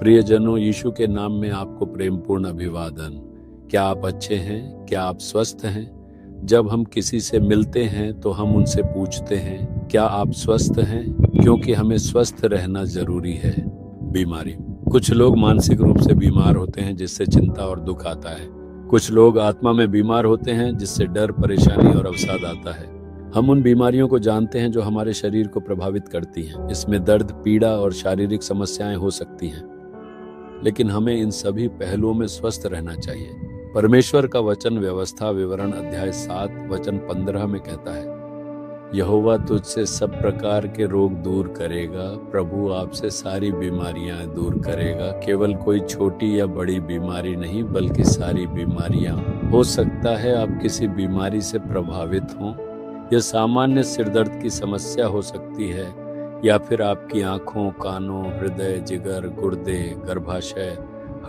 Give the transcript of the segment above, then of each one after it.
प्रियजनों, यीशु के नाम में आपको प्रेमपूर्ण अभिवादन। क्या आप अच्छे हैं? क्या आप स्वस्थ हैं? जब हम किसी से मिलते हैं तो हम उनसे पूछते हैं, क्या आप स्वस्थ हैं? क्योंकि हमें स्वस्थ रहना जरूरी है। बीमारी, कुछ लोग मानसिक रूप से बीमार होते हैं जिससे चिंता और दुख आता है। कुछ लोग आत्मा में बीमार होते हैं जिससे डर, परेशानी और अवसाद आता है। हम उन बीमारियों को जानते हैं जो हमारे शरीर को प्रभावित करती हैं। इसमें दर्द, पीड़ा और शारीरिक समस्याएं हो सकती हैं, लेकिन हमें इन सभी पहलुओं में स्वस्थ रहना चाहिए। परमेश्वर का वचन व्यवस्था विवरण अध्याय 7 वचन 15 में कहता है, यहोवा तुझसे सब प्रकार के रोग दूर करेगा, प्रभु आपसे सारी बीमारियां दूर करेगा। केवल कोई छोटी या बड़ी बीमारी नहीं, बल्कि सारी बीमारियां। हो सकता है आप किसी बीमारी से प्रभावित हों। यह सामान्य सिरदर्द की समस्या हो सकती है, या फिर आपकी आंखों, कानों, हृदय, जिगर, गुर्दे, गर्भाशय,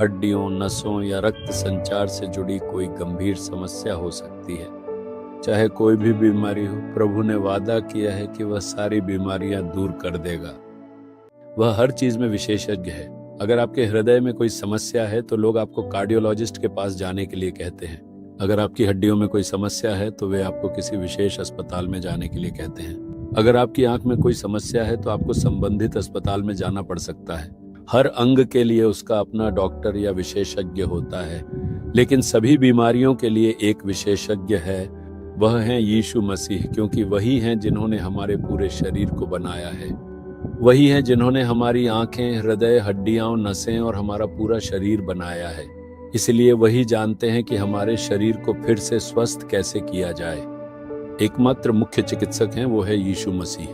हड्डियों, नसों या रक्त संचार से जुड़ी कोई गंभीर समस्या हो सकती है। चाहे कोई भी बीमारी हो, प्रभु ने वादा किया है कि वह सारी बीमारियां दूर कर देगा। वह हर चीज में विशेषज्ञ है। अगर आपके हृदय में कोई समस्या है तो लोग आपको कार्डियोलॉजिस्ट के पास जाने के लिए कहते हैं। अगर आपकी हड्डियों में कोई समस्या है तो वे आपको किसी विशेष अस्पताल में जाने के लिए कहते हैं। अगर आपकी आंख में कोई समस्या है तो आपको संबंधित अस्पताल में जाना पड़ सकता है। हर अंग के लिए उसका अपना डॉक्टर या विशेषज्ञ होता है, लेकिन सभी बीमारियों के लिए एक विशेषज्ञ है। वह है यीशु मसीह, क्योंकि वही हैं जिन्होंने हमारे पूरे शरीर को बनाया है। वही हैं जिन्होंने हमारी आंखें, हृदय, हड्डियां, नसें और हमारा पूरा शरीर बनाया है। इसलिए वही जानते हैं कि हमारे शरीर को फिर से स्वस्थ कैसे किया जाए। एकमात्र मुख्य चिकित्सक हैं, वो है यीशु मसीह।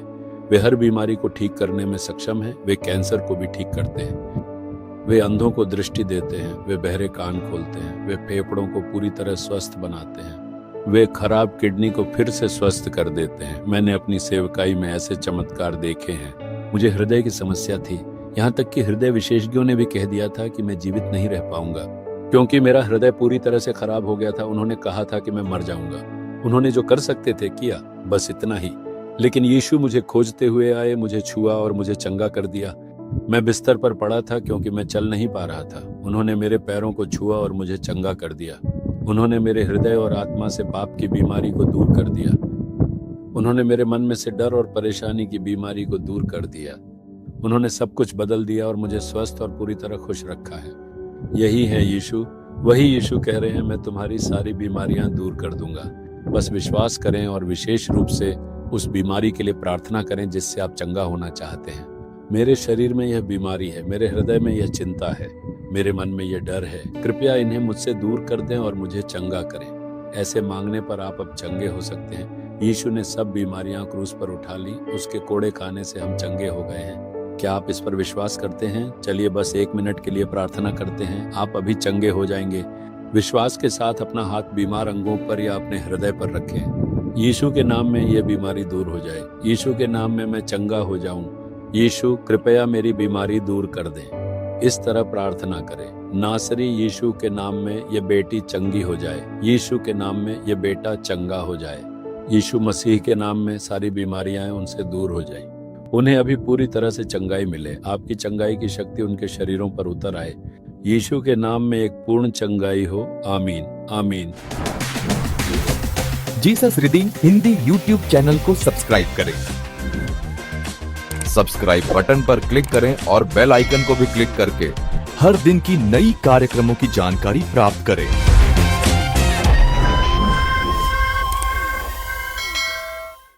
वे हर बीमारी को ठीक करने में सक्षम हैं। वे कैंसर को भी ठीक करते हैं। वे अंधों को दृष्टि देते हैं। वे बहरे कान खोलते हैं। वे फेफड़ों को पूरी तरह स्वस्थ बनाते हैं। वे खराब किडनी को फिर से स्वस्थ कर देते हैं। मैंने अपनी सेवकाई में ऐसे चमत्कार देखे हैं। मुझे हृदय की समस्या थी, यहाँ तक कि हृदय विशेषज्ञों ने भी कह दिया था कि मैं जीवित नहीं रह पाऊंगा, क्योंकि मेरा हृदय पूरी तरह से खराब हो गया था। उन्होंने कहा था कि मैं मर जाऊंगा। उन्होंने जो कर सकते थे किया, बस इतना ही। लेकिन यीशु मुझे खोजते हुए आए, मुझे छुआ और मुझे चंगा कर दिया। मैं बिस्तर पर पड़ा था क्योंकि मैं चल नहीं पा रहा था। उन्होंने मेरे पैरों को छुआ और मुझे चंगा कर दिया। उन्होंने मेरे हृदय और आत्मा से पाप की बीमारी को दूर कर दिया। उन्होंने मेरे मन में से डर और परेशानी की बीमारी को दूर कर दिया। उन्होंने सब कुछ बदल दिया और मुझे स्वस्थ और पूरी तरह खुश रखा है। यही है यीशु। वही यीशु कह रहे हैं, मैं तुम्हारी सारी बीमारियां दूर कर दूंगा। बस विश्वास करें और विशेष रूप से उस बीमारी के लिए प्रार्थना करें जिससे आप चंगा होना चाहते हैं। मेरे शरीर में यह बीमारी है, मेरे हृदय में यह चिंता है, मेरे मन में यह डर है। कृपया इन्हें मुझसे दूर कर दें और मुझे चंगा करें। ऐसे मांगने पर आप अब चंगे हो सकते हैं। यीशु ने सब बीमारियां क्रूस पर उठा ली। उसके कोड़े खाने से हम चंगे हो गए हैं। क्या आप इस पर विश्वास करते हैं? चलिए बस 1 मिनट के लिए प्रार्थना करते हैं। आप अभी चंगे हो जाएंगे। विश्वास के साथ अपना हाथ बीमार अंगों पर या अपने हृदय पर रखें। यीशु के नाम में यह बीमारी दूर हो जाए। यीशु के नाम में मैं चंगा हो जाऊं। यीशु कृपया मेरी बीमारी दूर कर दें। इस तरह प्रार्थना करें। नासरी यीशु के नाम में यह बेटी चंगी हो जाए। यीशु के नाम में यह बेटा चंगा हो जाए। यीशु मसीह के नाम में सारी बीमारियां उनसे दूर हो जाए। उन्हें अभी पूरी तरह से चंगाई मिले। आपकी चंगाई की शक्ति उनके शरीरों पर उतर आए। यीशु के नाम में एक पूर्ण चंगाई हो। आमीन, आमीन। Jesus redeem Hindi YouTube channel को सब्सक्राइब करें। सब्सक्राइब बटन पर क्लिक करें और बेल आइकन को भी क्लिक करके हर दिन की नई कार्यक्रमों की जानकारी प्राप्त करें।